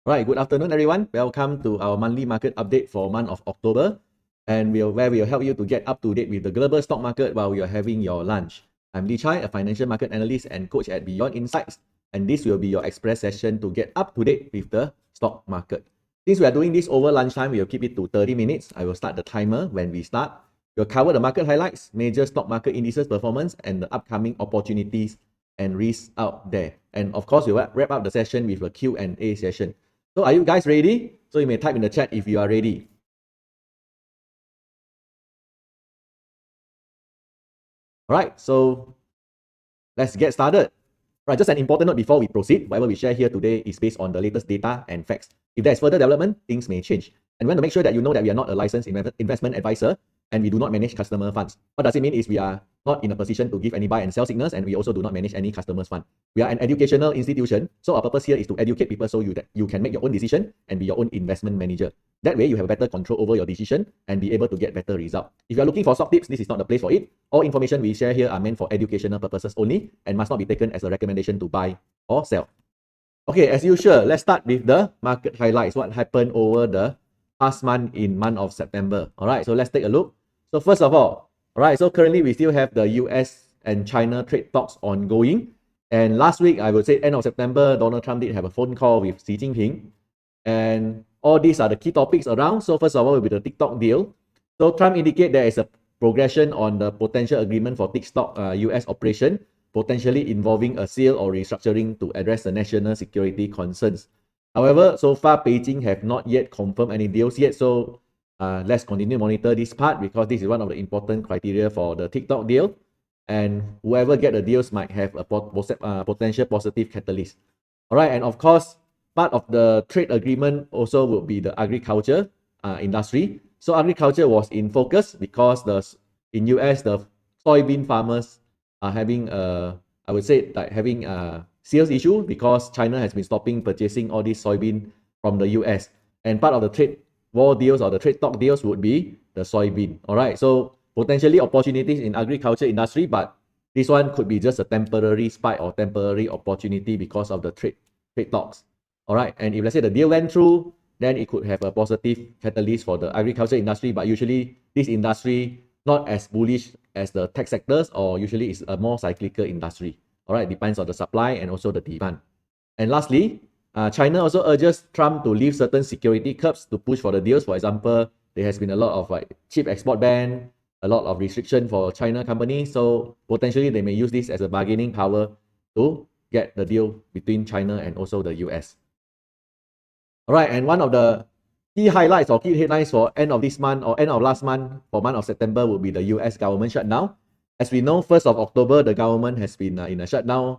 Right, good afternoon, everyone. Welcome to our monthly market update for month of October, and where we'll help you to get up to date with the global stock market while you're having your lunch. I'm Chye, a financial market analyst and coach at Beyond Insights, and this will be your express session to get up to date with the stock market. Since we are doing this over lunchtime, we'll keep it to 30 minutes. I will start the timer when we start. We'll cover the market highlights, major stock market indices performance, and the upcoming opportunities and risks out there. And of course, we'll wrap up the session with a Q&A session. So are you guys ready? So you may type in the chat if you are ready. All right, so let's get started. Right, just an important note before we proceed. Whatever we share here today is based on the latest data and facts. If there's further development, things may change. And we want to make sure that you know that we are not a licensed investment advisor and we do not manage customer funds. What does it mean is we are not in a position to give any buy and sell signals, and we also do not manage any customer's fund. We are an educational institution, so our purpose here is to educate people so that you can make your own decision and be your own investment manager. That way, you have better control over your decision and be able to get better results. If you are looking for stock tips, this is not the place for it. All information we share here are meant for educational purposes only and must not be taken as a recommendation to buy or sell. Okay, as usual, let's start with the market highlights. What happened over the past month in month of September? All right, so let's take a look. So first of all right, so currently we still have the US and China trade talks ongoing. And last week, I would say end of September, Donald Trump did have a phone call with Xi Jinping. And all these are the key topics around. So first of all will be the TikTok deal. So Trump indicated there is a progression on the potential agreement for TikTok US operation, potentially involving a sale or restructuring to address the national security concerns. However, so far Beijing have not yet confirmed any deals yet. So let's continue to monitor this part because this is one of the important criteria for the TikTok deal. And whoever get the deals might have a potential positive catalyst. All right, and of course, part of the trade agreement also will be the agriculture industry. So agriculture was in focus because in US, the soybean farmers are having I would say like having a sales issue because China has been stopping purchasing all these soybean from the US. And part of the trade war deals or the trade talk deals would be the soybean. All right, so potentially opportunities in agriculture industry, but this one could be just a temporary spike or temporary opportunity because of the trade talks. All right, and if let's say the deal went through, then it could have a positive catalyst for the agriculture industry, but usually this industry not as bullish as the tech sectors, or usually it's a more cyclical industry. All right, depends on the supply and also the demand. And lastly, China also urges Trump to lift certain security curbs to push for the deals. For example, there has been a lot of like chip export ban, a lot of restriction for China companies. So potentially they may use this as a bargaining power to get the deal between China and also the US. All right, and one of the key highlights or key headlines for end of this month or end of last month for month of September will be the US government shutdown. As we know, 1st of October, the government has been in a shutdown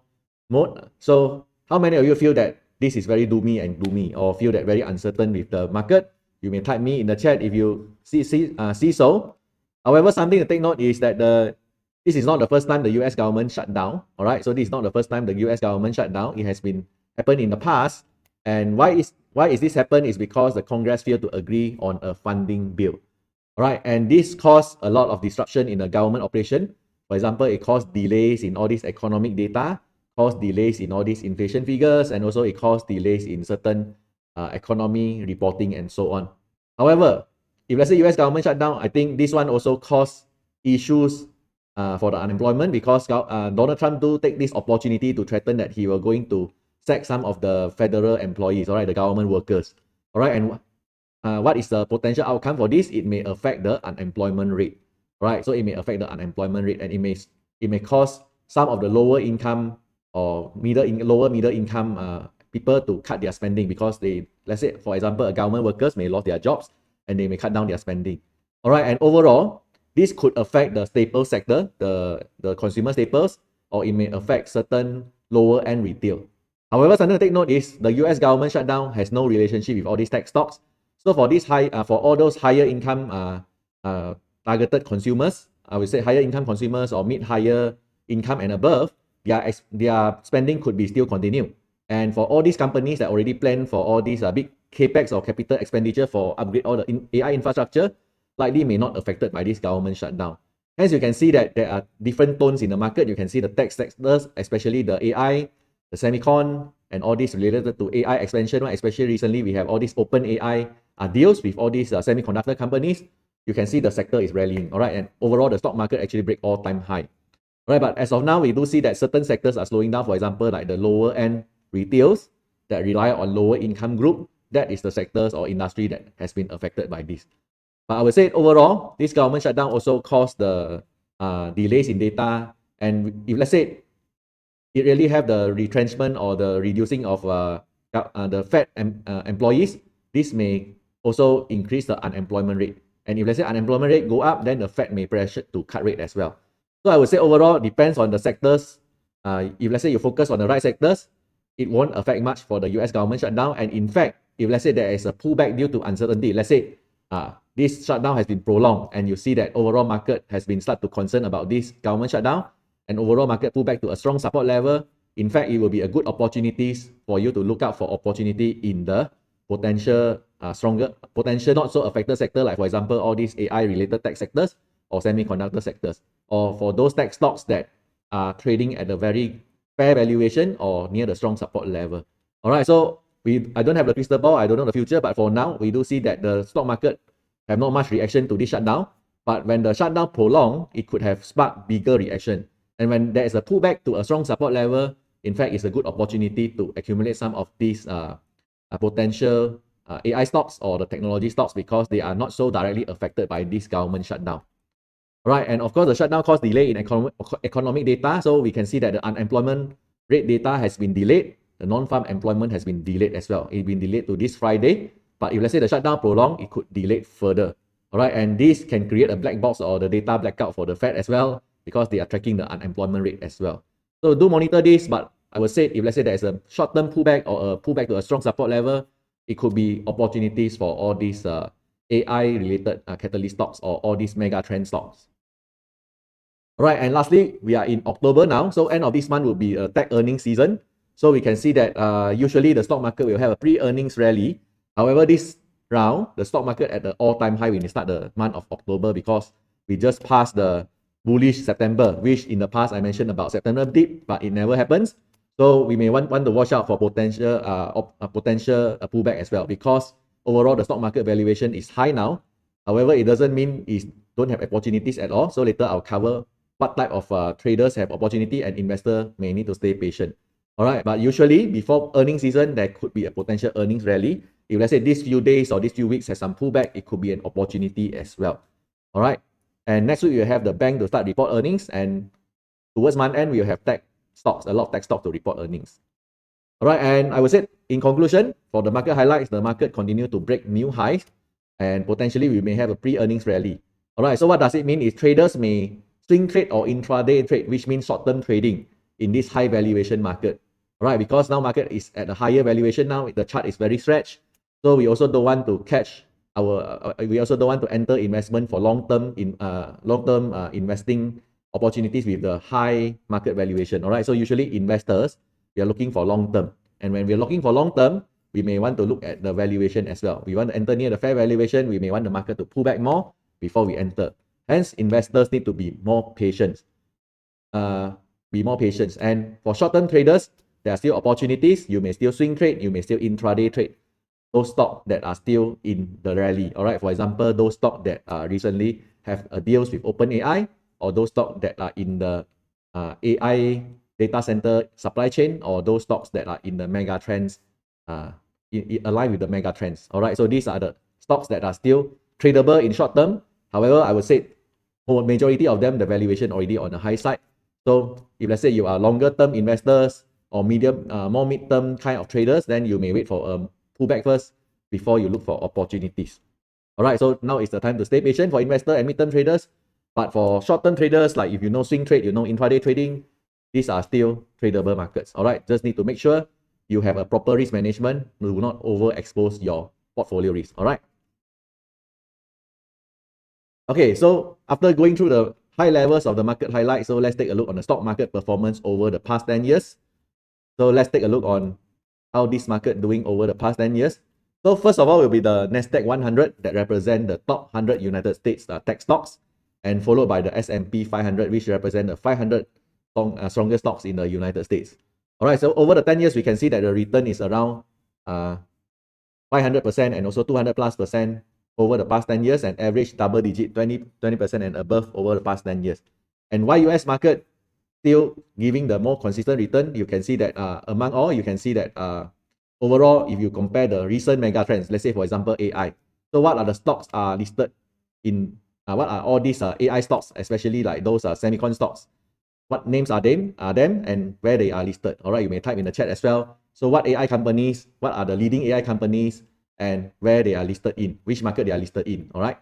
mode. So how many of you feel that this is very doomy and gloomy or feel that very uncertain with the market? You may type me in the chat if you see so. However, something to take note is that this is not the first time the US government shut down. All right, so this is not the first time the US government shut down. It has been happened in the past. And why is this happen is because the Congress failed to agree on a funding bill. All right, and this caused a lot of disruption in the government operation. For example, it caused delays in all this economic data, caused delays in all these inflation figures, and also it caused delays in certain economy reporting and so on. However, if let's say US government shut down, I think this one also caused issues for the unemployment because Donald Trump do take this opportunity to threaten that he will going to sack some of the federal employees, all right, the government workers. All right, and what is the potential outcome for this? It may affect the unemployment rate, right? So it may affect the unemployment rate, and it may cause some of the lower income or lower middle income people to cut their spending because they, let's say, for example, government workers may lose their jobs and they may cut down their spending. All right, and overall, this could affect the staple sector, the consumer staples, or it may affect certain lower end retail. However, something to take note is the US government shutdown has no relationship with all these tech stocks. So for this for all those higher income targeted consumers, I would say higher income consumers or higher income and above, their spending could be still continue. And for all these companies that already plan for all these big capex or capital expenditure for upgrade all the AI infrastructure, likely may not affected by this government shutdown. Hence, you can see that there are different tones in the market. You can see the tech sectors, especially the AI the semicon and all this related to AI expansion, right? Especially recently, we have all these open AI deals with all these semiconductor companies. You can see the sector is rallying, all right? And overall, the stock market actually break all-time high. All right, but as of now, we do see that certain sectors are slowing down. For example, like the lower end retails that rely on lower income group, that is the sectors or industry that has been affected by this. But I would say overall, this government shutdown also caused the delays in data. And if let's say it really have the retrenchment or the reducing of the Fed employees, this may also increase the unemployment rate. And if let's say unemployment rate go up, then the Fed may pressure to cut rate as well. So I would say overall, depends on the sectors. If let's say you focus on the right sectors, it won't affect much for the US government shutdown. And in fact, if let's say there is a pullback due to uncertainty, let's say this shutdown has been prolonged and you see that overall market has been start to concern about this government shutdown and overall market pull back to a strong support level, in fact, it will be a good opportunities for you to look out for opportunity in the potential potential not so affected sector, like for example, all these AI related tech sectors or semiconductor sectors, or for those tech stocks that are trading at a very fair valuation or near the strong support level. All right, so I don't have the crystal ball, I don't know the future, but for now, we do see that the stock market have not much reaction to this shutdown. But when the shutdown prolonged, it could have sparked bigger reaction. And when there is a pullback to a strong support level, in fact, it's a good opportunity to accumulate some of these potential AI stocks or the technology stocks because they are not so directly affected by this government shutdown. All right, and of course, the shutdown caused delay in economic data. So we can see that the unemployment rate data has been delayed. The non-farm employment has been delayed as well. It's been delayed to this Friday. But if let's say the shutdown prolonged, it could delay further. All right, and this can create a black box or the data blackout for the Fed as well because they are tracking the unemployment rate as well. So do monitor this, but I would say if let's say there's a short-term pullback or a pullback to a strong support level, it could be opportunities for all these AI-related catalyst stocks or all these mega trend stocks. All right, and lastly, we are in October now. So end of this month will be a tech earnings season. So we can see that usually the stock market will have a pre-earnings rally. However, this round, the stock market at the all-time high when we start the month of October because we just passed the bullish September, which in the past I mentioned about September dip, but it never happens. So we may want to watch out for potential pullback as well because overall the stock market valuation is high now. However, it doesn't mean it don't have opportunities at all. So later I'll cover what type of traders have opportunity and investor may need to stay patient. All right, but usually before earnings season, there could be a potential earnings rally. If let's say these few days or these few weeks has some pullback, it could be an opportunity as well. All right, and next week you have the bank to start report earnings, and towards month end we will have tech stocks, a lot of tech stocks to report earnings. All right, and I would say in conclusion, for the market highlights, the market continue to break new highs, and potentially we may have a pre-earnings rally. All right, so what does it mean is traders may swing trade or intraday trade, which means short-term trading in this high valuation market. All right, because now market is at a higher valuation now, the chart is very stretched. So we also don't want to catch we also don't want to enter investment for long-term investing opportunities with the high market valuation. All right, so usually investors, we are looking for long-term. And when we're looking for long-term, we may want to look at the valuation as well. We want to enter near the fair valuation, we may want the market to pull back more before we enter. Hence, investors need to be more patient. And for short-term traders, there are still opportunities. You may still swing trade, you may still intraday trade those stocks that are still in the rally. All right, for example, those stocks that recently have deals with OpenAI, or those stocks that are in the AI data center supply chain, or those stocks that are in the mega trends, aligned with the mega trends. All right, so these are the stocks that are still tradable in short term. However, I would say for majority of them, the valuation already on the high side. So if let's say you are longer term investors or more mid-term kind of traders, then you may wait for a pullback first before you look for opportunities. All right, so now is the time to stay patient for investor and mid-term traders. But for short-term traders, like if you know swing trade, you know intraday trading, these are still tradable markets. All right, just need to make sure you have a proper risk management. Do not overexpose your portfolio risk. All right. Okay, so after going through the high levels of the market highlights, so let's take a look on the stock market performance over the past 10 years. So let's take a look on how this market doing over the past 10 years. So first of all will be the Nasdaq 100 that represent the top 100 United States tech stocks, and followed by the S&P 500, which represent the 500 strongest stocks in the United States. All right, so over the 10 years, we can see that the return is around 500% and also 200+% over the past 10 years, and average double digit 20% and above over the past 10 years. And why US market still giving the more consistent return? You can see that among all, you can see that overall, if you compare the recent mega trends, let's say for example AI. So what are the stocks are listed in? What are all these AI stocks, especially like those semicon stocks? What names are them, and where they are listed? All right, you may type in the chat as well. So what AI companies? What are the leading AI companies, and where they are listed in? Which market they are listed in? All right.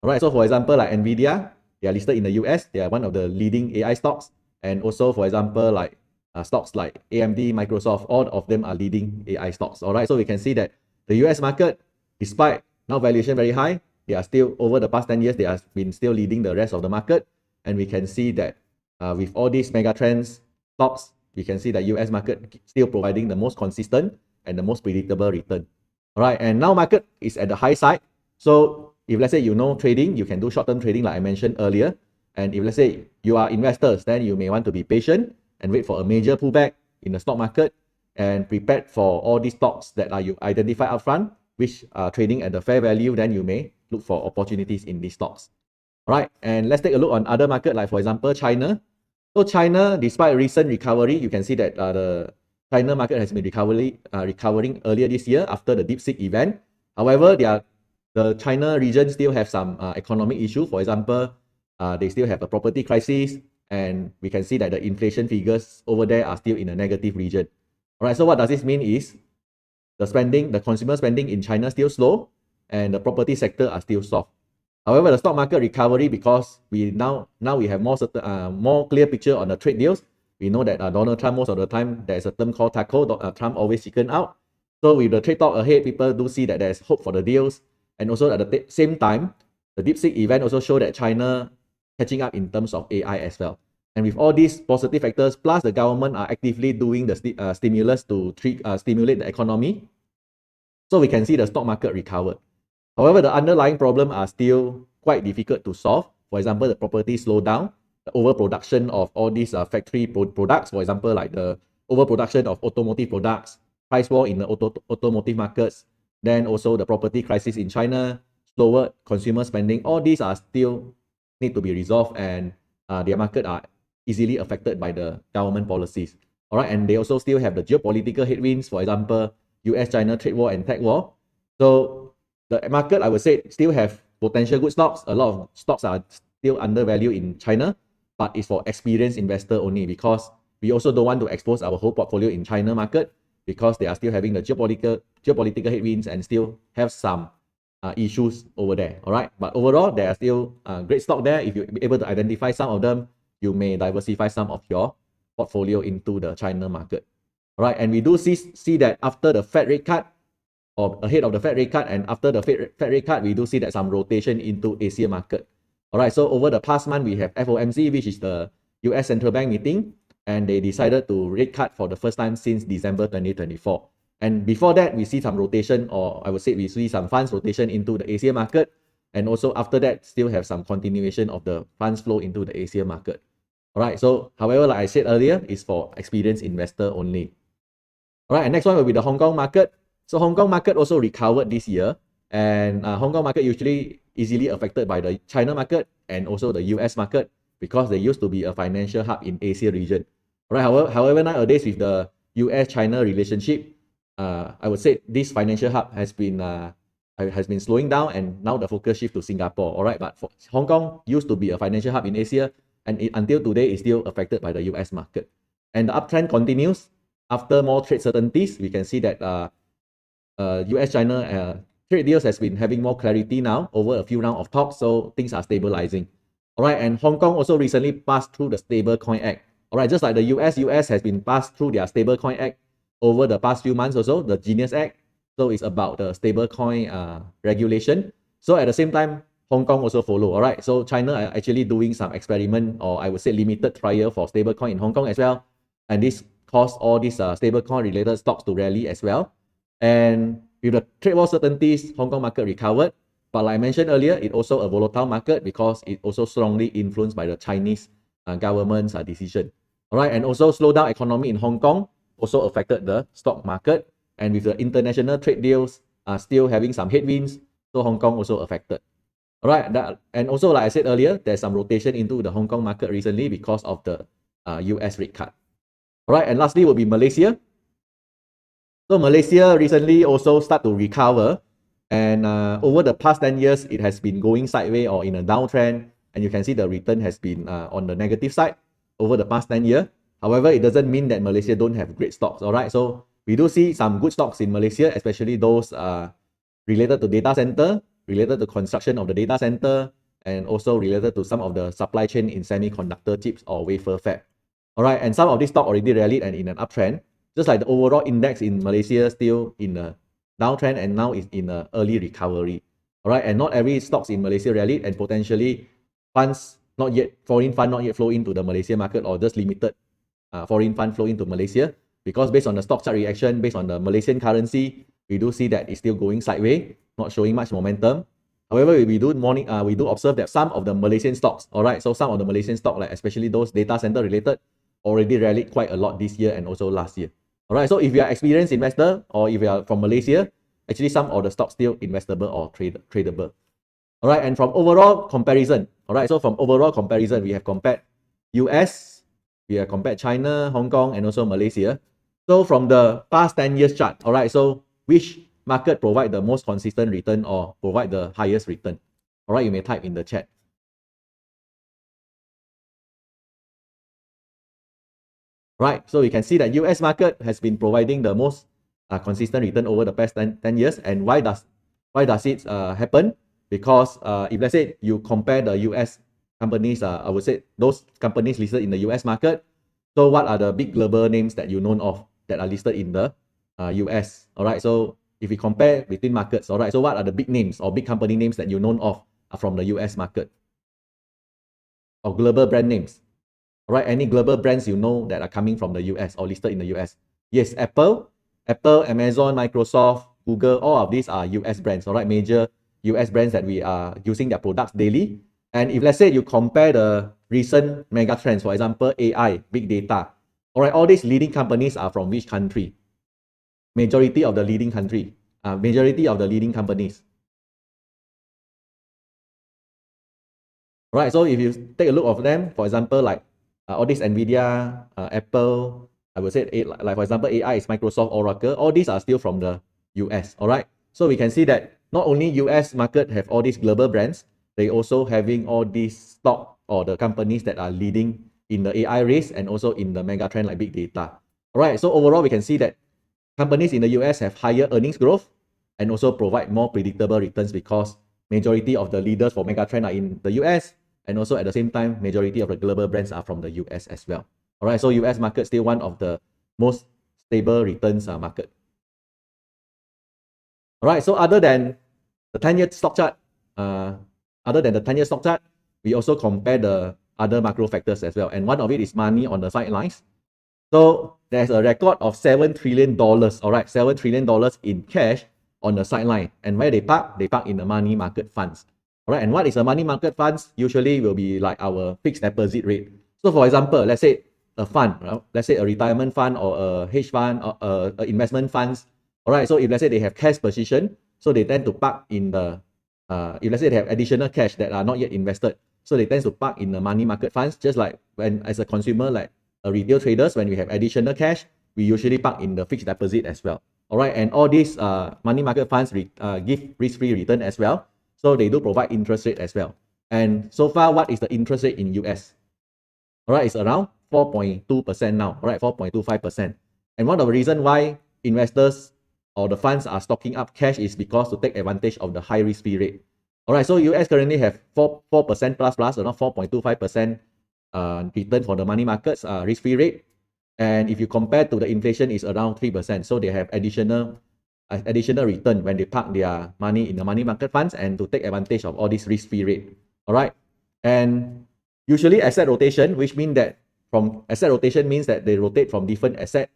All right. So for example, like Nvidia, they are listed in the US. They are one of the leading AI stocks. And also, for example, like stocks like AMD, Microsoft, all of them are leading AI stocks. All right. So we can see that the US market, despite now valuation very high, they are still, over the past 10 years, they have been still leading the rest of the market. And we can see that with all these mega trends stocks, we can see that US market still providing the most consistent and the most predictable return. All right. And now market is at the high side. So if let's say you know trading, you can do short-term trading like I mentioned earlier. And if let's say you are investors, then you may want to be patient and wait for a major pullback in the stock market and prepared for all these stocks that are you identify upfront, which are trading at the fair value. Then you may look for opportunities in these stocks. All right, and let's take a look on other market, like for example China. So China, despite recent recovery, you can see that the China market has been recovering earlier this year after the DeepSeek event. However, the China region still have some economic issue. For example, they still have a property crisis, and we can see that the inflation figures over there are still in a negative region. All right, so what does this mean is the consumer spending in China still slow, and the property sector are still soft. However, the stock market recovery, because we now we have more clear picture on the trade deals. We know that Donald Trump, most of the time, there's a term called taco. Trump always chicken out. So with the trade talk ahead, people do see that there's hope for the deals. And also at the same time, the DeepSeek event also showed that China catching up in terms of AI as well. And with all these positive factors, plus the government are actively doing the stimulus to stimulate the economy, so we can see the stock market recovered. However, the underlying problem are still quite difficult to solve. For example, the property slowdown, the overproduction of all these factory products, for example, like the overproduction of automotive products, price war in the automotive markets, then also the property crisis in China, slower consumer spending. All these are still need to be resolved, and their market are easily affected by the government policies. All right, and they also still have the geopolitical headwinds, for example, US-China trade war and tech war. So the market, I would say, still have potential good stocks. A lot of stocks are still undervalued in China, but it's for experienced investor only, because we also don't want to expose our whole portfolio in China market, because they are still having the geopolitical headwinds and still have some issues over there. All right, but overall, there are still great stock there. If you're able to identify some of them, you may diversify some of your portfolio into the China market. All right, and we do see that after the Fed rate cut, or ahead of the Fed rate cut and after the Fed rate cut, we do see that some rotation into Asia market. All right, so over the past month, we have FOMC, which is the US Central Bank meeting, and they decided to rate cut for the first time since December 2024. And before that, we see some rotation, or I would say we see some funds rotation into the Asia market. And also after that, still have some continuation of the funds flow into the Asia market. All right, so however, like I said earlier, it's for experienced investor only. All right, and next one will be the Hong Kong market. So Hong Kong market also recovered this year, and Hong Kong market usually easily affected by the China market and also the US market, because they used to be a financial hub in Asia region. All right, however, nowadays with the US-China relationship, I would say this financial hub has been slowing down, and now the focus shift to Singapore. All right, but Hong Kong used to be a financial hub in Asia, and until today is still affected by the US market. And the uptrend continues after more trade certainties. We can see that US-China trade deals has been having more clarity now over a few rounds of talks, so things are stabilizing. All right, and Hong Kong also recently passed through the Stablecoin Act. All right, just like the US has been passed through their Stablecoin Act over the past few months or so, the Genius Act. So it's about the stablecoin regulation. So at the same time, Hong Kong also follow. All right, so China are actually doing some experiment, or I would say limited trial for stablecoin in Hong Kong as well. And this caused all these stablecoin related stocks to rally as well. And with the trade war certainties, Hong Kong market recovered. But like I mentioned earlier, it's also a volatile market because it's also strongly influenced by the Chinese government's decision. All right, and also slowdown economy in Hong Kong also affected the stock market. And with the international trade deals still having some headwinds, so Hong Kong also affected. All right, and also like I said earlier, there's some rotation into the Hong Kong market recently because of the US rate cut. All right, and lastly will be Malaysia. So Malaysia recently also start to recover, and over the past 10 years, it has been going sideways or in a downtrend, and you can see the return has been on the negative side over the past 10 years. However, it doesn't mean that Malaysia don't have great stocks, all right? So we do see some good stocks in Malaysia, especially those related to data center, related to construction of the data center, and also related to some of the supply chain in semiconductor chips or wafer fab. All right, and some of these stocks already rallied and in an uptrend, just like the overall index in Malaysia still in a downtrend and now is in an early recovery. All right, and not every stocks in Malaysia rallied, and potentially funds not yet, foreign fund not yet flow into the Malaysia market, or just limited foreign fund flow into Malaysia, because based on the stock chart reaction, based on the Malaysian currency, we do see that it's still going sideways, not showing much momentum. However, we do observe that some of the Malaysian stocks, all right, so some of the Malaysian stock, like especially those data center related, already rallied quite a lot this year and also last year. All right, so if you are experienced investor or if you are from Malaysia, actually some of the stocks still investable or tradable. All right, and from overall comparison, all right, so from overall comparison, we have compared US, we have compared China, Hong Kong, and also Malaysia. So from the past 10 years chart, all right, so which market provide the most consistent return or provide the highest return? All right, you may type in the chat. Right, so you can see that US market has been providing the most consistent return over the past 10 years. And why does it happen? Because if let's say you compare the US companies, I would say those companies listed in the US market, so what are the big global names that you know of that are listed in the US? All right, so if we compare between markets, all right, so what are the big names or big company names that you know of from the US market? Or global brand names? All right, any global brands you know that are coming from the US or listed in the US? Yes, Apple, Amazon, Microsoft, Google, all of these are US brands, all right, major US brands that we are using their products daily. And if let's say you compare the recent mega trends, for example, AI, big data, all right, all these leading companies are from which country? Majority of the leading companies. All right, so if you take a look of them, for example, like all these NVIDIA, Apple, I would say like for example, AI is Microsoft, Oracle, all these are still from the US, all right? So we can see that not only US market have all these global brands, they also having all these stock or the companies that are leading in the AI race and also in the mega trend like big data. All right, so overall we can see that companies in the US have higher earnings growth and also provide more predictable returns because majority of the leaders for mega trend are in the US, and also at the same time, majority of the global brands are from the US as well. All right, so US market still one of the most stable returns market. All right, so other than the 10-year stock chart, we also compare the other macro factors as well. And one of it is money on the sidelines. So there's a record of $7 trillion, all right, $7 trillion in cash on the sideline. And where they park? They park in the money market funds. All right, and what is a money market funds? Usually will be like our fixed deposit rate. So for example, let's say a fund, let's say a retirement fund or a hedge fund or a investment funds. All right, so if let's say they have cash position, so they tend to park in the, if let's say they have additional cash that are not yet invested, so they tend to park in the money market funds, just like when as a consumer, like retail traders, when we have additional cash, we usually park in the fixed deposit as well. All right, and all these money market funds give risk-free return as well. So they do provide interest rate as well. And so far, what is the interest rate in US? All right, it's around 4.2% now, all right, 4.25%. And one of the reasons why investors or the funds are stocking up cash is because to take advantage of the high risk-free rate. All right, so US currently have 4% plus, around 4.25% return for the money markets risk-free rate. And if you compare to the inflation, is around 3%. So they have additional return when they park their money in the money market funds and to take advantage of all this risk-free rate. All right. And usually asset rotation, which means that from asset rotation means that they rotate from different assets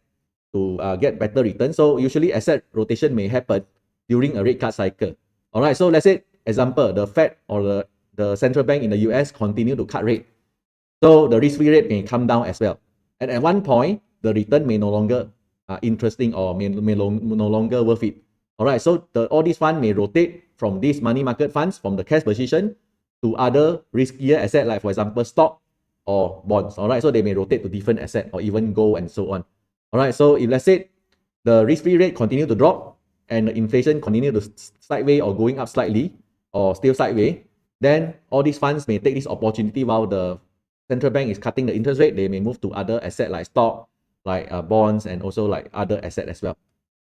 to get better return. So usually asset rotation may happen during a rate cut cycle. All right. So let's say example, the Fed or the central bank in the US continue to cut rate, so the risk-free rate may come down as well. And at one point, the return may no longer interesting or no longer worth it. All right, so all these funds may rotate from these money market funds, from the cash position, to other riskier asset, like for example, stock or bonds. All right, so they may rotate to different asset or even gold and so on. All right, so if let's say the risk-free rate continue to drop and the inflation continue to sideways or going up slightly or still sideways, then all these funds may take this opportunity while the central bank is cutting the interest rate. They may move to other asset like stock, like bonds, and also like other asset as well.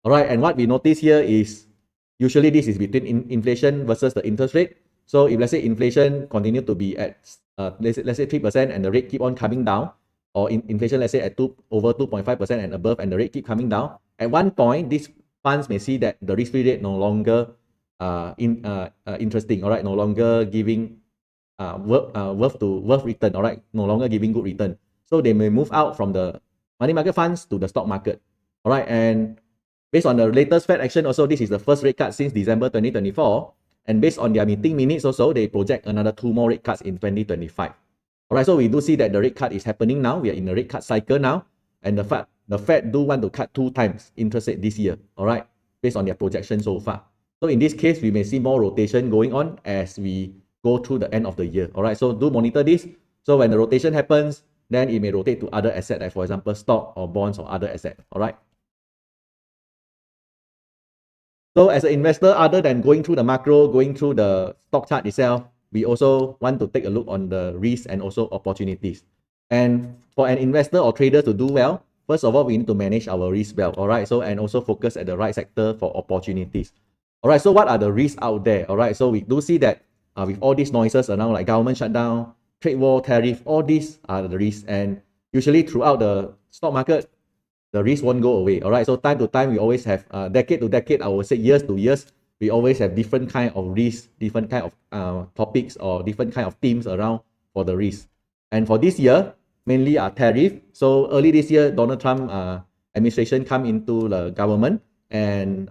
All right, and what we notice here is usually this is between inflation versus the interest rate. So if let's say inflation continue to be at let's say 3% and the rate keep on coming down, or inflation let's say at over 2.5% and above, and the rate keep coming down, at one point these funds may see that the risk-free rate no longer interesting, all right, no longer giving worth return, all right, no longer giving good return. So they may move out from the money market funds to the stock market. All right, and based on the latest Fed action, also this is the first rate cut since December 2024, and based on their meeting minutes also, they project another 2 more rate cuts in 2025. All right, so we do see that the rate cut is happening now. We are in the rate cut cycle now, and the Fed do want to cut 2 times interest rate this year, all right, based on their projection so far. So in this case, we may see more rotation going on as we go through the end of the year. All right, so do monitor this. So when the rotation happens, then it may rotate to other assets, like for example, stock or bonds or other assets. All right. So as an investor, other than going through the macro, going through the stock chart itself, we also want to take a look on the risks and also opportunities. And for an investor or trader to do well, first of all, we need to manage our risk well. All right. So, and also focus at the right sector for opportunities. All right. So what are the risks out there? All right. So we do see that with all these noises around, like government shutdown, trade war, tariff, all these are the risks. And usually throughout the stock market, the risk won't go away. All right. So time to time, we always have decade to decade, I would say years to years, we always have different kind of risks, different kind of topics or different kind of themes around for the risk. And for this year, mainly tariff. So early this year, Donald Trump administration come into the government, and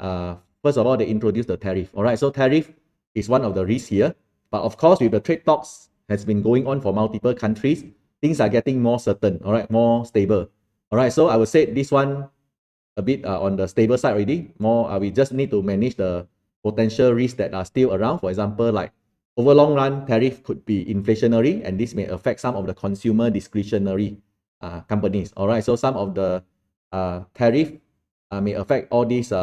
first of all, they introduced the tariff. All right. So tariff is one of the risks here. But of course, with the trade talks has been going on for multiple countries, things are getting more certain, all right, more stable. All right, so I would say this one a bit on the stable side already. More, we just need to manage the potential risks that are still around. For example, like over long run, tariff could be inflationary, and this may affect some of the consumer discretionary companies. All right, so some of the tariff may affect all these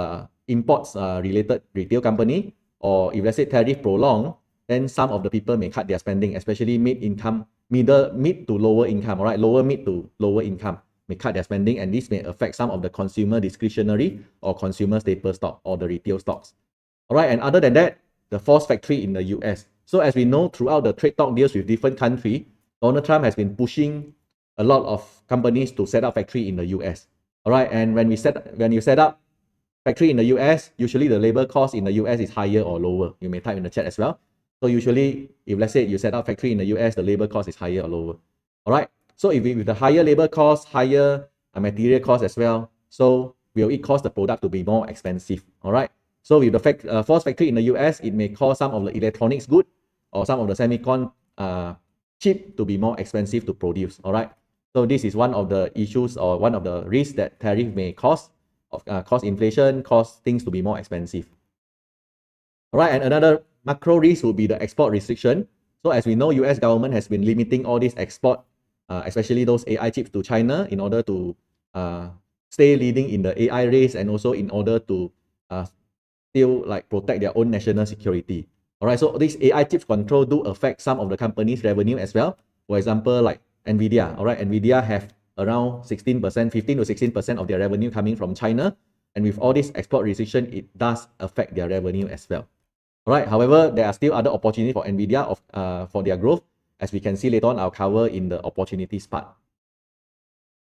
imports related retail company, or if let's say tariff prolong, then some of the people may cut their spending, especially mid to lower income, all right, mid to lower income may cut their spending, and this may affect some of the consumer discretionary or consumer staple stock or the retail stocks. All right, and other than that, the force factory in the US. So as we know, throughout the trade talk deals with different countries, Donald Trump has been pushing a lot of companies to set up factory in the US. All right, and when you set up factory in the US, usually the labor cost in the US is higher or lower. You may type in the chat as well. So usually, if let's say you set up factory in the US, the labor cost is higher or lower. All right. So if with the higher labor cost, higher material cost as well, so will it cause the product to be more expensive? All right. So with the force factory in the US, it may cause some of the electronics good or some of the semicon chip to be more expensive to produce. All right. So this is one of the issues or one of the risks that tariff may cause inflation, cause things to be more expensive. All right, and another macro risk will be the export restriction. So as we know, US government has been limiting all these export, especially those AI chips to China, in order to stay leading in the AI race, and also in order to still like protect their own national security. All right, so this AI chips control do affect some of the company's revenue as well. For example, like Nvidia. All right, Nvidia have around 16%, 15 to 16% of their revenue coming from China, and with all this export restriction, it does affect their revenue as well. All right. However, there are still other opportunities for Nvidia for their growth, as we can see later on. I'll cover in the opportunities part.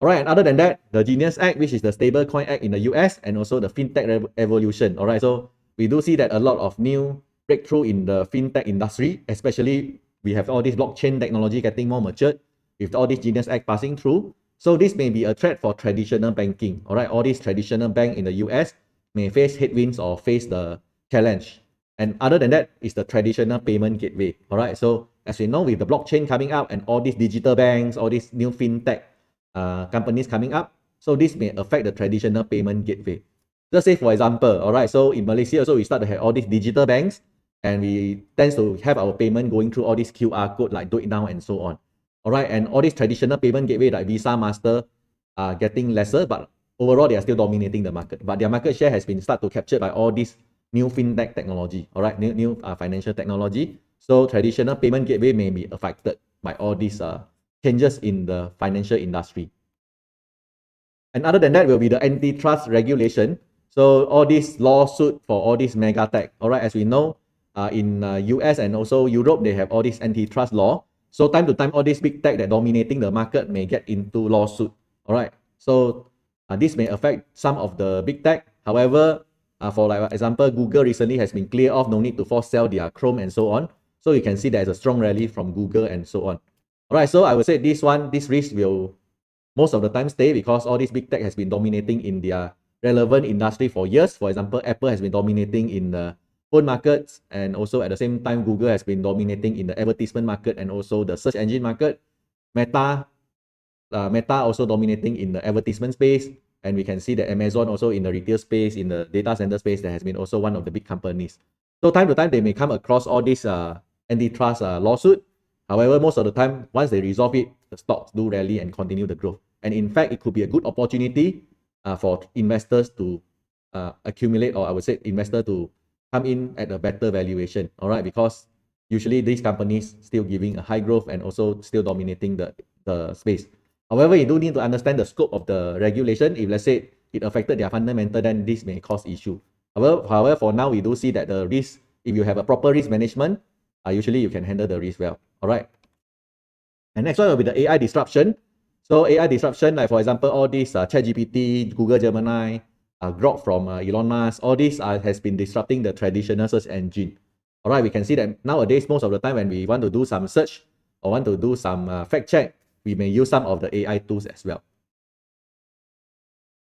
All right. And other than that, the Genius Act, which is the Stablecoin Act in the US, and also the FinTech evolution. All right. So we do see that a lot of new breakthrough in the FinTech industry, especially we have all this blockchain technology getting more matured with all this Genius Act passing through. So this may be a threat for traditional banking. All right. All these traditional banks in the US may face headwinds or face the challenge And other than that is the traditional payment gateway. All right. So as we know, with the blockchain coming up and all these digital banks, all these new fintech companies coming up, so this may affect the traditional payment gateway. Just say for example, all right. So in Malaysia also we start to have all these digital banks, and we tend to have our payment going through all these QR code like Do It Now and so on. All right. And all these traditional payment gateway like Visa, Master are getting lesser, but overall they are still dominating the market. But their market share has been start to captured by all these new fintech technology, all right, new financial technology. So traditional payment gateway may be affected by all these changes in the financial industry. And other than that will be the antitrust regulation. So all these lawsuit for all these mega tech, all right, as we know, in US and also Europe, they have all these antitrust law. So time to time, all these big tech that dominating the market may get into lawsuit, all right. So this may affect some of the big tech. However, for like example, Google recently has been cleared off, no need to force sell their Chrome and so on. So you can see there's a strong rally from Google and so on. All right, so I would say this risk will most of the time stay because all these big tech has been dominating in their relevant industry for years. For example, Apple has been dominating in the phone markets, and also at the same time, Google has been dominating in the advertisement market and also the search engine market. Meta also dominating in the advertisement space, and we can see that Amazon also in the retail space, in the data center space, that has been also one of the big companies. So time to time, they may come across all these antitrust lawsuit. However, most of the time, once they resolve it, the stocks do rally and continue the growth. And in fact, it could be a good opportunity for investors to accumulate, or I would say investor to come in at a better valuation, all right? Because usually these companies still giving a high growth and also still dominating the space. However, you do need to understand the scope of the regulation. If let's say it affected their fundamental, then this may cause issue. However, for now, we do see that the risk, if you have a proper risk management, usually you can handle the risk well. All right. And next one will be the AI disruption. So AI disruption, like for example, all these ChatGPT, Google Gemini, Grok from Elon Musk, all these has been disrupting the traditional search engine. All right, we can see that nowadays, most of the time when we want to do some search or want to do some fact check, we may use some of the AI tools as well.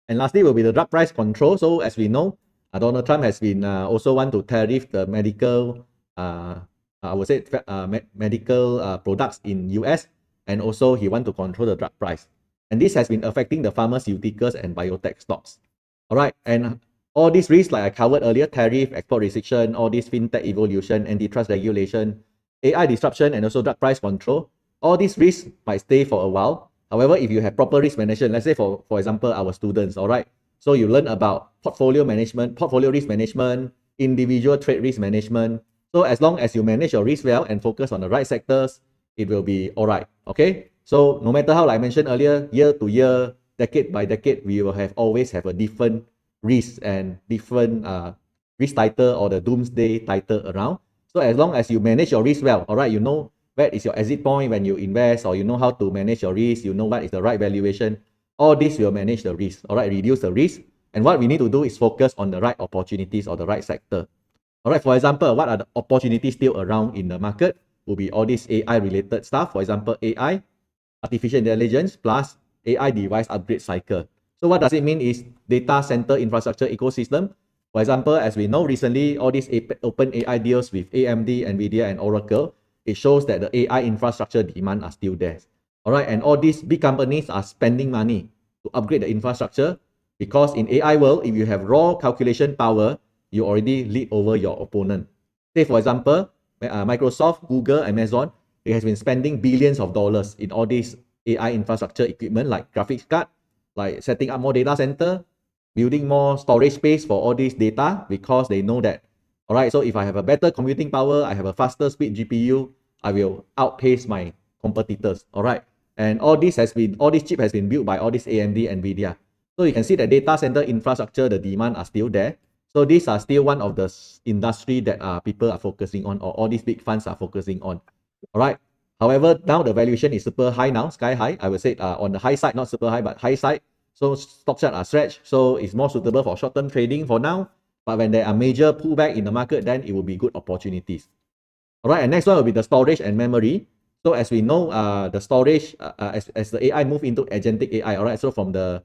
And lastly will be the drug price control. So as we know, Donald Trump has been also want to tariff the medical, I would say medical products in US, and also he want to control the drug price. And this has been affecting the pharmaceuticals and biotech stocks. All right, and all these risks like I covered earlier, tariff, export restriction, all these fintech evolution, antitrust regulation, AI disruption, and also drug price control, all these risks might stay for a while. However, if you have proper risk management, let's say for example, our students, all right, so you learn about portfolio management, portfolio risk management, individual trade risk management. So as long as you manage your risk well and focus on the right sectors, it will be all right, okay? So no matter how, like I mentioned earlier, year to year, decade by decade, we will always have a different risk and different risk title or the doomsday title around. So as long as you manage your risk well, all right, you know where is your exit point when you invest, or you know how to manage your risk, you know what is the right valuation, all this will manage the risk, all right, reduce the risk. And what we need to do is focus on the right opportunities or the right sector. All right, for example, what are the opportunities still around in the market? Will be all this AI related stuff. For example, AI, artificial intelligence, plus AI device upgrade cycle. So what does it mean is data center infrastructure ecosystem. For example, as we know recently, all these open AI deals with AMD, NVIDIA, and Oracle, it shows that the AI infrastructure demand are still there. All right, and all these big companies are spending money to upgrade the infrastructure, because in AI world, if you have raw calculation power, you already lead over your opponent. Say for example, Microsoft, Google, Amazon, it has been spending billions of dollars in all these AI infrastructure equipment like graphics card, like setting up more data center, building more storage space for all this data, because they know that, all right, so if I have a better computing power, I have a faster speed GPU, I will outpace my competitors, all right? And all this chip has been built by all this AMD, NVIDIA. So you can see that data center infrastructure, the demand are still there. So these are still one of the industry that people are focusing on, or all these big funds are focusing on, all right? However, now the valuation is super high now, sky high. I would say on the high side, not super high, but high side. So stock chart are stretched, so it's more suitable for short-term trading for now. But when there are major pullback in the market, then it will be good opportunities. All right, and next one will be the storage and memory. So as we know, the storage, as the AI move into agentic AI, all right, so from the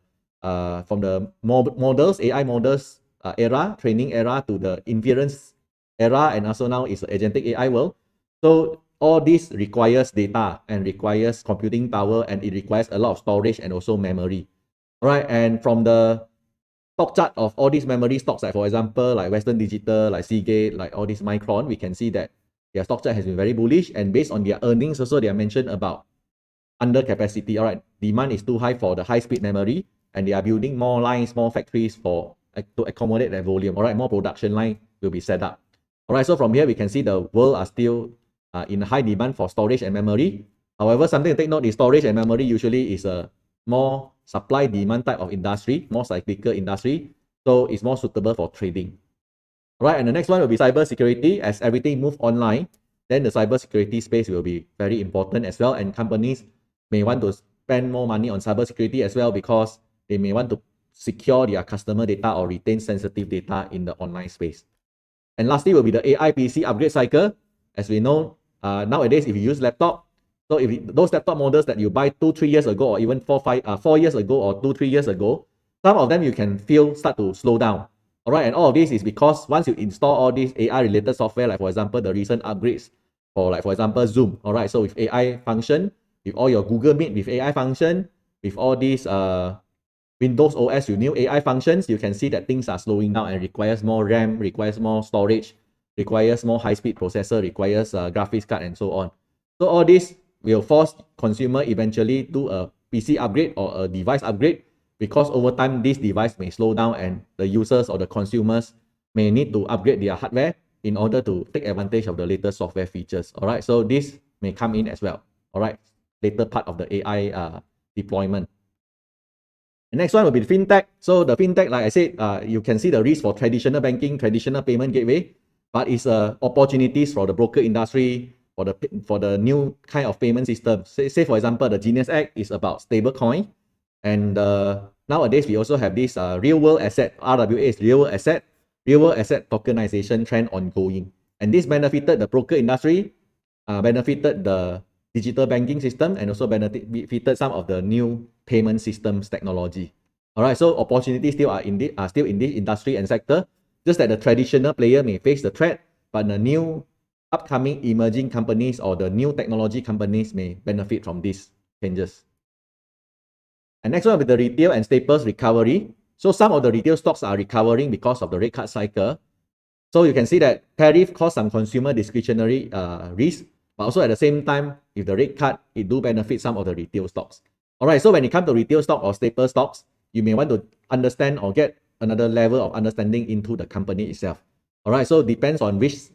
models, AI models era, training era to the inference era, and also now is the agentic AI world. So all this requires data and requires computing power, and it requires a lot of storage and also memory. All right, and from the stock chart of all these memory stocks, like for example, like Western Digital, like Seagate, like all these Micron, we can see that their stock chart has been very bullish, and based on their earnings also, they are mentioned about under capacity. All right, demand is too high for the high speed memory, and they are building more lines, more factories for to accommodate that volume. All right, more production line will be set up. All right, so from here we can see the world are still in high demand for storage and memory. However, something to take note is storage and memory usually is a more supply demand type of industry, more cyclical industry, so it's more suitable for trading. All right, and the next one will be cybersecurity. As everything move online, then the cybersecurity space will be very important as well, and companies may want to spend more money on cybersecurity as well, because they may want to secure their customer data or retain sensitive data in the online space. And lastly will be the AI PC upgrade cycle. As we know, nowadays if you use laptop, so if those laptop models that you buy 2-3 years ago, or even 4 years ago, or 2-3 years ago, some of them you can feel start to slow down. All right, and all of this is because once you install all these AI related software, like for example the recent upgrades for, like for example, Zoom. All right, so with AI function, with all your Google Meet with AI function, with all these Windows OS, with new AI functions, you can see that things are slowing down and requires more RAM, requires more storage, requires more high-speed processor, requires graphics card, and so on. So all this will force consumer eventually do a PC upgrade or a device upgrade, because over time this device may slow down and the users or the consumers may need to upgrade their hardware in order to take advantage of the latest software features. All right, so this may come in as well. All right, later part of the AI deployment. The next one will be the fintech. So the fintech, like I said, you can see the risk for traditional banking, traditional payment gateway, but it's opportunities for the broker industry, for the new kind of payment system. Say for example, the Genius Act is about stable coin, and nowadays we also have this real world asset, RWA is real world asset tokenization trend ongoing, and this benefited the broker industry, benefited the digital banking system, and also benefited some of the new payment systems technology. All right, so opportunities still are still in this industry and sector, just that the traditional player may face the threat, but the new upcoming emerging companies or the new technology companies may benefit from these changes. And next one will be the retail and staples recovery. So some of the retail stocks are recovering because of the rate cut cycle. So you can see that tariff caused some consumer discretionary risk, but also at the same time, if the rate cut, it do benefit some of the retail stocks. All right, so when it comes to retail stock or staple stocks, you may want to understand or get another level of understanding into the company itself. All right, so it depends on which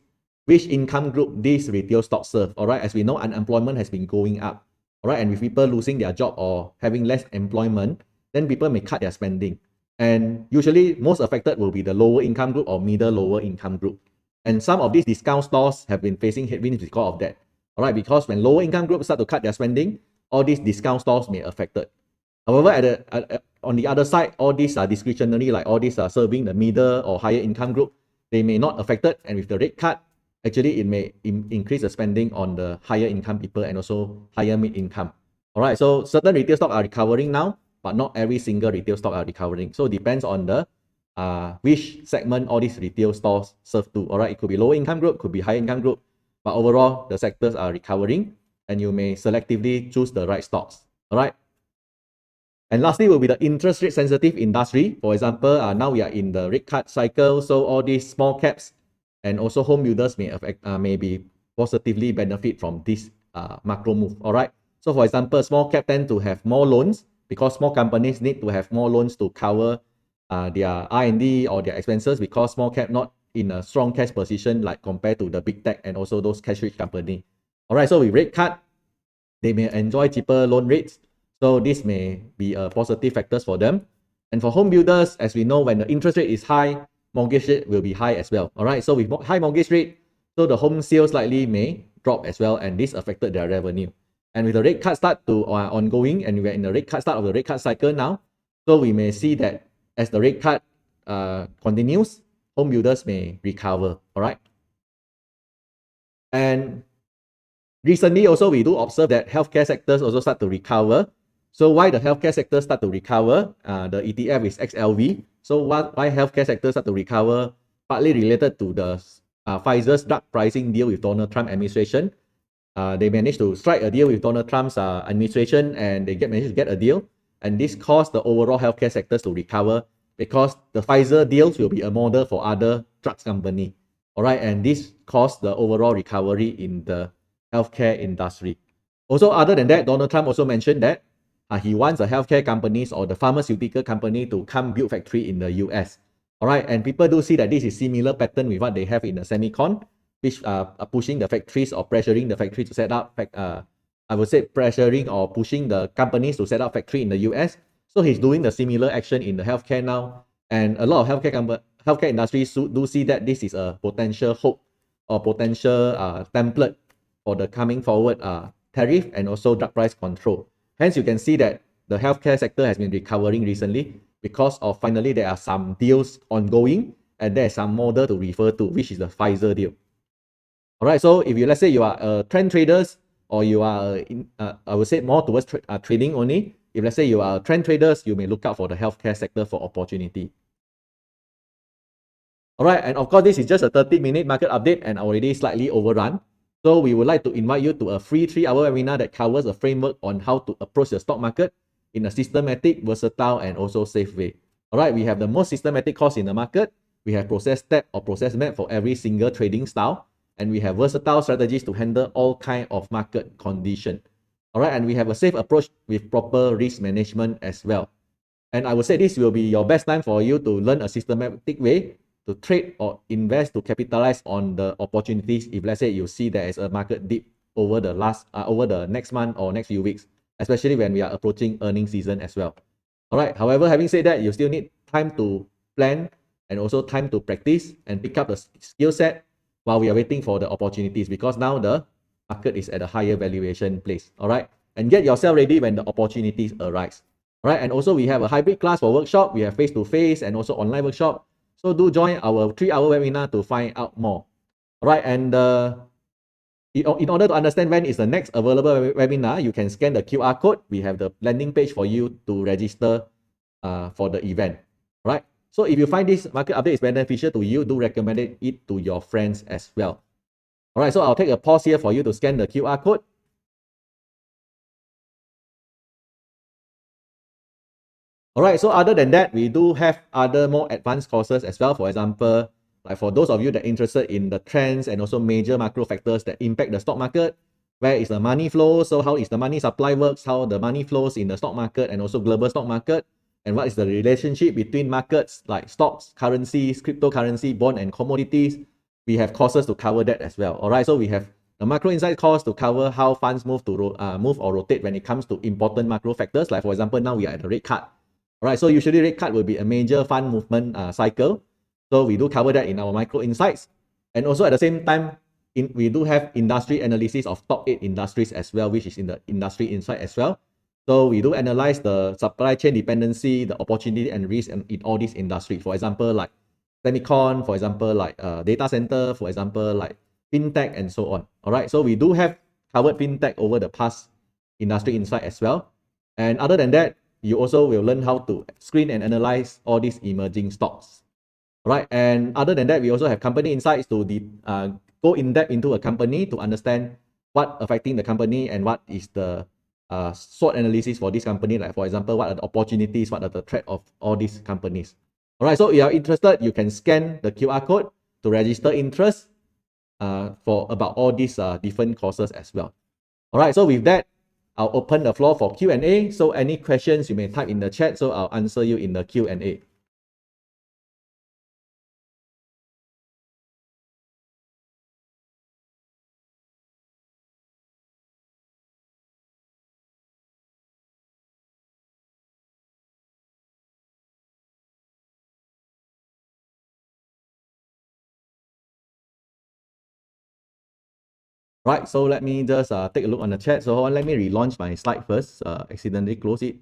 income group these retail stocks serve. All right, as we know, unemployment has been going up. All right, and with people losing their job or having less employment, then people may cut their spending. And usually most affected will be the lower income group or middle lower income group. And some of these discount stores have been facing headwinds because of that. All right, because when lower income groups start to cut their spending, all these discount stores may affected. However, on the other side, all these are discretionary, like all these are serving the middle or higher income group, they may not affected. And with the rate cut, actually it may increase the spending on the higher income people and also higher mid income. All right, so certain retail stocks are recovering now, but not every single retail stock are recovering. So it depends on the which segment all these retail stores serve to. All right, it could be lower income group, could be high income group, but overall the sectors are recovering, and you may selectively choose the right stocks. All right. And lastly will be the interest rate sensitive industry. For example, now we are in the rate cut cycle, so all these small caps and also home builders may be positively benefit from this macro move. All right. So for example, small cap tend to have more loans because small companies need to have more loans to cover their R&D or their expenses, because small cap not in a strong cash position like compared to the big tech and also those cash rich company. All right. So with rate cut, they may enjoy cheaper loan rates. So this may be a positive factors for them. And for home builders, as we know, when the interest rate is high, mortgage rate will be high as well. All right, so with high mortgage rate, so the home sales likely may drop as well, and this affected their revenue. And with the rate cut start to ongoing, and we're in the rate cut start of the rate cut cycle now, so we may see that as the rate cut continues, home builders may recover. All right. And recently also we do observe that healthcare sectors also start to recover. So why the healthcare sector start to recover? The ETF is XLV. So why healthcare sector start to recover? Partly related to the Pfizer's drug pricing deal with Donald Trump administration. They managed to strike a deal with Donald Trump's administration, and they managed to get a deal. And this caused the overall healthcare sectors to recover because the Pfizer deals will be a model for other drugs company. All right, and this caused the overall recovery in the healthcare industry. Also, other than that, Donald Trump also mentioned that he wants the healthcare companies or the pharmaceutical company to come build factory in the US. All right, and people do see that this is similar pattern with what they have in the semicon, which are pushing the factories or pressuring the factory to set up, I would say pressuring or pushing the companies to set up factory in the US. So he's doing the similar action in the healthcare now. And a lot of healthcare industries do see that this is a potential hope or potential template for the coming forward tariff and also drug price control. Hence, you can see that the healthcare sector has been recovering recently because of finally there are some deals ongoing and there's some model to refer to, which is the Pfizer deal. All right, so if you, let's say you are trend traders or you are I would say more towards trading only. If let's say you are trend traders, you may look out for the healthcare sector for opportunity. All right, and of course, this is just a 30-minute market update and already slightly overrun. So we would like to invite you to a free 3-hour webinar that covers a framework on how to approach the stock market in a systematic, versatile, and also safe way. All right, we have the most systematic course in the market. We have process step or process map for every single trading style. And we have versatile strategies to handle all kind of market condition. All right, and we have a safe approach with proper risk management as well. And I would say this will be your best time for you to learn a systematic way to trade or invest to capitalize on the opportunities if let's say you see there is a market dip over the next month or next few weeks, especially when we are approaching earnings season as well. All right, however, having said that, you still need time to plan and also time to practice and pick up the skill set while we are waiting for the opportunities, because now the market is at a higher valuation place. All right, and get yourself ready when the opportunities arise. All right, and also we have a hybrid class for workshop. We have face-to-face and also online workshop. So do join our 3-hour webinar to find out more. All right, and in order to understand when is the next available webinar, you can scan the QR code. We have the landing page for you to register for the event. All right. So if you find this market update is beneficial to you, do recommend it to your friends as well. All right, so I'll take a pause here for you to scan the QR code. All right, so other than that, we do have other more advanced courses as well. For example, like for those of you that are interested in the trends and also major macro factors that impact the stock market, where is the money flow? So how is the money supply works, how the money flows in the stock market and also global stock market, and what is the relationship between markets like stocks, currencies, cryptocurrency, bond, and commodities. We have courses to cover that as well. All right, so we have the macro insight course to cover how funds move or rotate when it comes to important macro factors. Like for example, now we are at the rate cut. All right, so usually rate cut will be a major fund movement cycle. So we do cover that in our micro insights. And also at the same time, we do have industry analysis of top 8 industries as well, which is in the industry insight as well. So we do analyze the supply chain dependency, the opportunity and risk in all these industries. For example, like semicon, for example, like data center, for example, like fintech and so on. All right, so we do have covered fintech over the past industry insight as well. And other than that, you also will learn how to screen and analyze all these emerging stocks. All right, and other than that, we also have company insights to go in depth into a company to understand what affecting the company and what is the SWOT analysis for this company. Like for example, what are the opportunities, what are the threat of all these companies. All right, so if you are interested, you can scan the QR code to register interest for about all these different courses as well. All right, so with that, I'll open the floor for Q&A. So any questions you may type in the chat, so I'll answer you in the Q&A. Right, so let me just take a look on the chat. So let me relaunch my slide first, accidentally close it.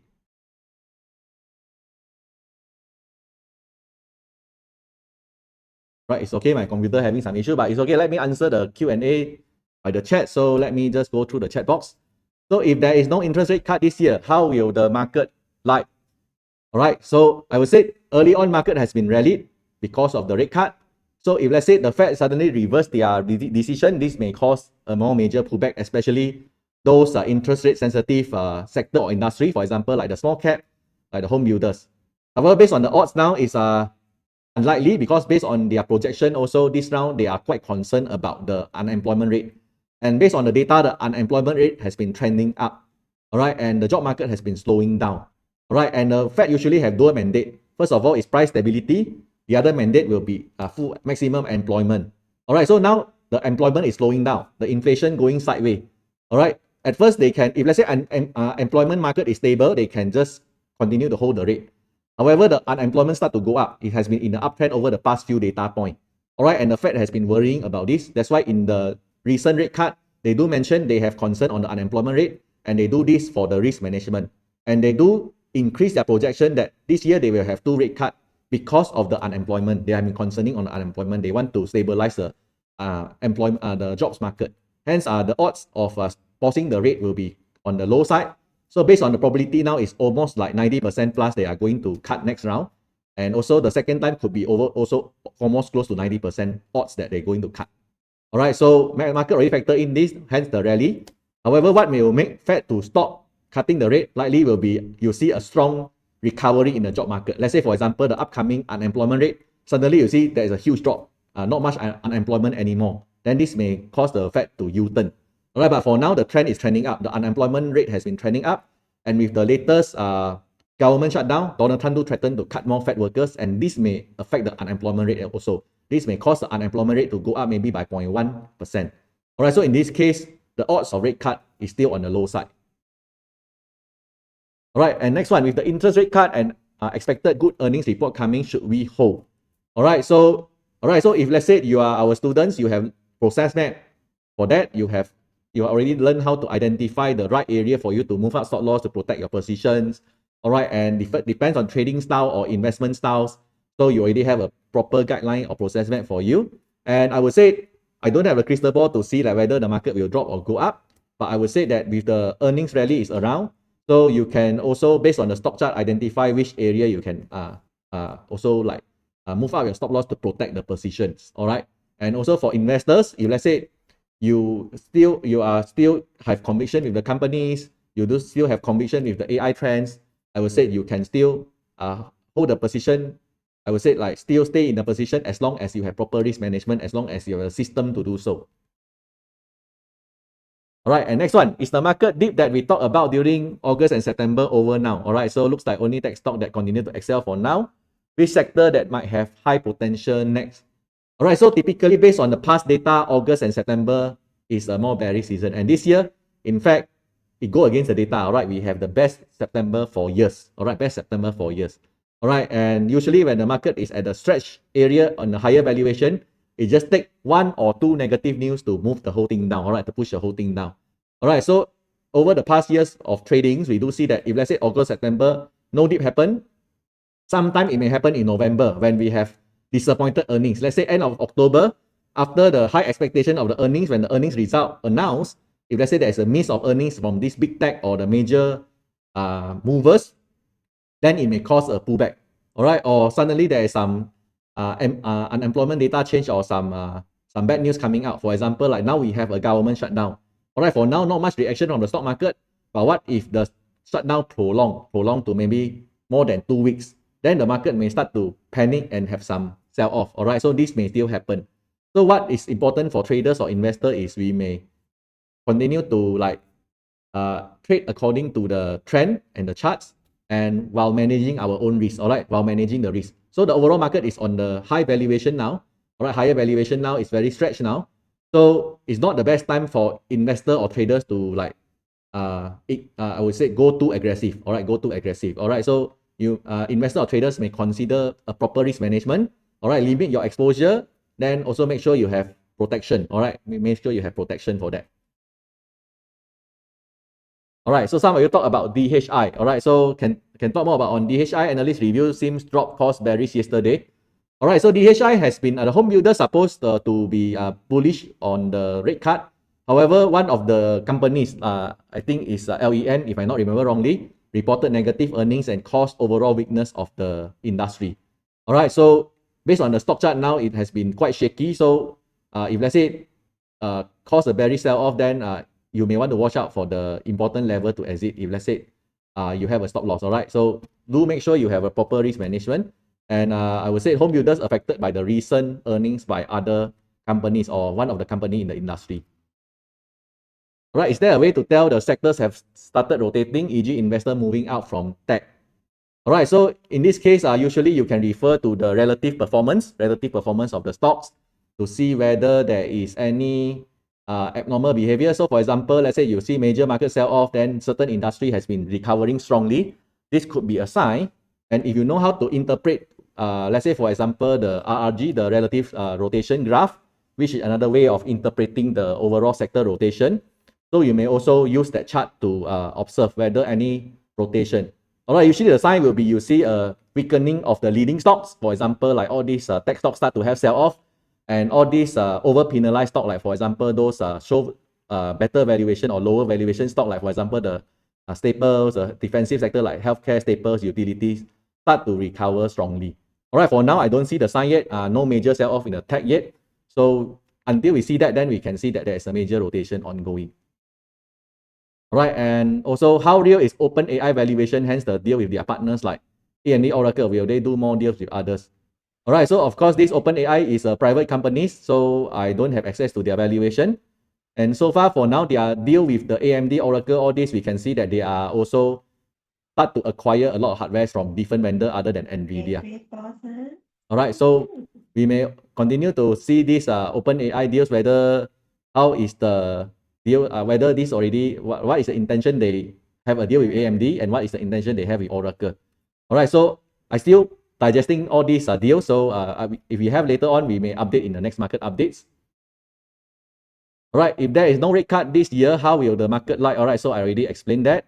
Right, it's okay, my computer having some issue, but it's okay. Let me answer the Q&A by the chat. So let me just go through the chat box. So if there is no interest rate cut this year, how will the market like? All right, so I would say early on market has been rallied because of the rate cut. So if let's say the Fed suddenly reverse their decision, this may cause a more major pullback, especially those interest rate sensitive sector or industry, for example, like the small cap, like the home builders. However, based on the odds now, is unlikely because based on their projection also this round, they are quite concerned about the unemployment rate. And based on the data, the unemployment rate has been trending up, all right, and the job market has been slowing down, all right, and the Fed usually have dual mandate. First of all is price stability. The other mandate will be full maximum employment. All right, so now the employment is slowing down, the inflation going sideways. All right, at first they can, if let's say employment market is stable, they can just continue to hold the rate. However, the unemployment start to go up. It has been in the uptrend over the past few data points. All right, and the Fed has been worrying about this. That's why in the recent rate cut, they do mention they have concern on the unemployment rate, and they do this for the risk management. And they do increase their projection that this year they will have 2 rate cuts because of the unemployment. They have been concerning on the unemployment. They want to stabilize the the jobs market. Hence, the odds of pausing the rate will be on the low side. So based on the probability now, is almost like 90% plus they are going to cut next round. And also the second time could be over, also almost close to 90% odds that they're going to cut. All right, so market already factor in this, hence the rally. However, what may make Fed to stop cutting the rate likely will be you see a strong recovery in the job market. Let's say, for example, the upcoming unemployment rate, suddenly you see there is a huge drop, not much unemployment anymore. Then this may cause the Fed to U-turn. All right, but for now, the trend is trending up. The unemployment rate has been trending up. And with the latest government shutdown, Donald Trump do threaten to cut more Fed workers, and this may affect the unemployment rate also. This may cause the unemployment rate to go up maybe by 0.1%. All right, so in this case, the odds of rate cut is still on the low side. All right, and next one, with the interest rate cut and expected good earnings report coming, should we hold? All right, so if let's say you are our students, you have process map. For that, you already learned how to identify the right area for you to move out stop loss to protect your positions. All right, and depends on trading style or investment styles. So you already have a proper guideline or process map for you. And I would say, I don't have a crystal ball to see like whether the market will drop or go up. But I would say that with the earnings rally is around, so you can also, based on the stock chart, identify which area you can also like move out your stop loss to protect the positions. All right. And also for investors, if let's say you still have conviction with the companies, you do still have conviction with the AI trends, I would say you can still hold the position. I would say like still stay in the position as long as you have proper risk management, as long as you have a system to do so. All right, and next one is the market dip that we talked about during August and September over now. All right, so looks like only tech stock that continue to excel for now. Which sector that might have high potential next? All right, so typically based on the past data, August and September is a more bearish season. And this year, in fact, it go against the data. All right, we have the best September for years. All right, best September for years. All right, and usually when the market is at the stretch area on the higher valuation, it just take 1 or 2 negative news to move the whole thing down, all right, to push the whole thing down. All right, so over the past years of tradings, we do see that if let's say August, September, no dip happen, sometime it may happen in November when we have disappointed earnings. Let's say end of October, after the high expectation of the earnings, when the earnings result announced, if let's say there's a miss of earnings from this big tech or the major movers, then it may cause a pullback. All right, or suddenly there is some unemployment data change or some bad news coming out. For example, like now we have a government shutdown. All right, for now, not much reaction from the stock market. But what if the shutdown prolong to maybe more than 2 weeks? Then the market may start to panic and have some sell off. All right, so this may still happen. So what is important for traders or investors is we may continue to like trade according to the trend and the charts, and while managing our own risk. All right, while managing the risk. So the overall market is on the high valuation now. All right, higher valuation now is very stretched now. So it's not the best time for investor or traders to like I would say go too aggressive. All right, go too aggressive. All right, so you investor or traders may consider a proper risk management. All right, limit your exposure. Then also make sure you have protection. All right, make sure you have protection for that. All right, so some of you talk about DHI. All right, so can talk more about on DHI. Analyst review seems drop cost bearish yesterday. All right, so DHI has been the home builder supposed to be bullish on the rate cut. However, one of the companies, I think is LEN, if I not remember wrongly, reported negative earnings and caused overall weakness of the industry. All right, so based on the stock chart now, it has been quite shaky. So if let's say cause a bearish sell-off, then you may want to watch out for the important level to exit if let's say you have a stop loss. All right, so do make sure you have a proper risk management. And I would say home builders affected by the recent earnings by other companies or one of the company in the industry. All right, is there a way to tell the sectors have started rotating, e.g. investor moving out from tech? All right, so in this case, usually you can refer to the relative performance of the stocks to see whether there is any abnormal behavior. So for example, let's say you see major market sell-off, then certain industry has been recovering strongly. This could be a sign. And if you know how to interpret, let's say for example, the RRG, the relative rotation graph, which is another way of interpreting the overall sector rotation. So you may also use that chart to observe whether any rotation. All right, usually the sign will be you see a weakening of the leading stocks. For example, like all these tech stocks start to have sell-off, and all these over-penalized stock, like for example, those show better valuation or lower valuation stock, like for example, the staples, defensive sector like healthcare, staples, utilities, start to recover strongly. All right, for now, I don't see the sign yet. No major sell-off in the tech yet. So until we see that, then we can see that there is a major rotation ongoing. All right, and also how real is OpenAI valuation, hence the deal with their partners like AMD, Oracle, will they do more deals with others? All right, so of course, this OpenAI is a private company, so I don't have access to their valuation. And so far, for now, their deal with the AMD, Oracle, all this, we can see that they are also start to acquire a lot of hardware from different vendor other than NVIDIA. All right, so we may continue to see these OpenAI deals, whether how is the deal, whether this already, what is the intention they have a deal with AMD and what is the intention they have with Oracle. All right, so I still digesting all these deals. So if we have later on, we may update in the next market updates. All right, if there is no rate cut this year, how will the market like? All right, so I already explained that.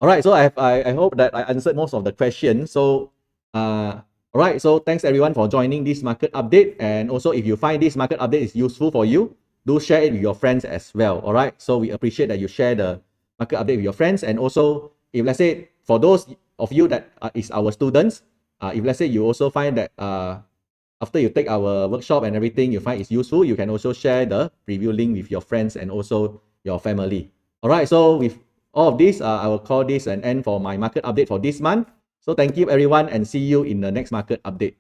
All right, so I hope that I answered most of the questions. So all right, so thanks everyone for joining this market update. And also, if you find this market update is useful for you, do share it with your friends as well. All right, so we appreciate that you share the market update with your friends. And also, if let's say for those of you that is our students, if let's say you also find that after you take our workshop and everything, you find it's useful, you can also share the preview link with your friends and also your family. All right, so with all of this, I will call this an end for my market update for this month. So thank you everyone and see you in the next market update.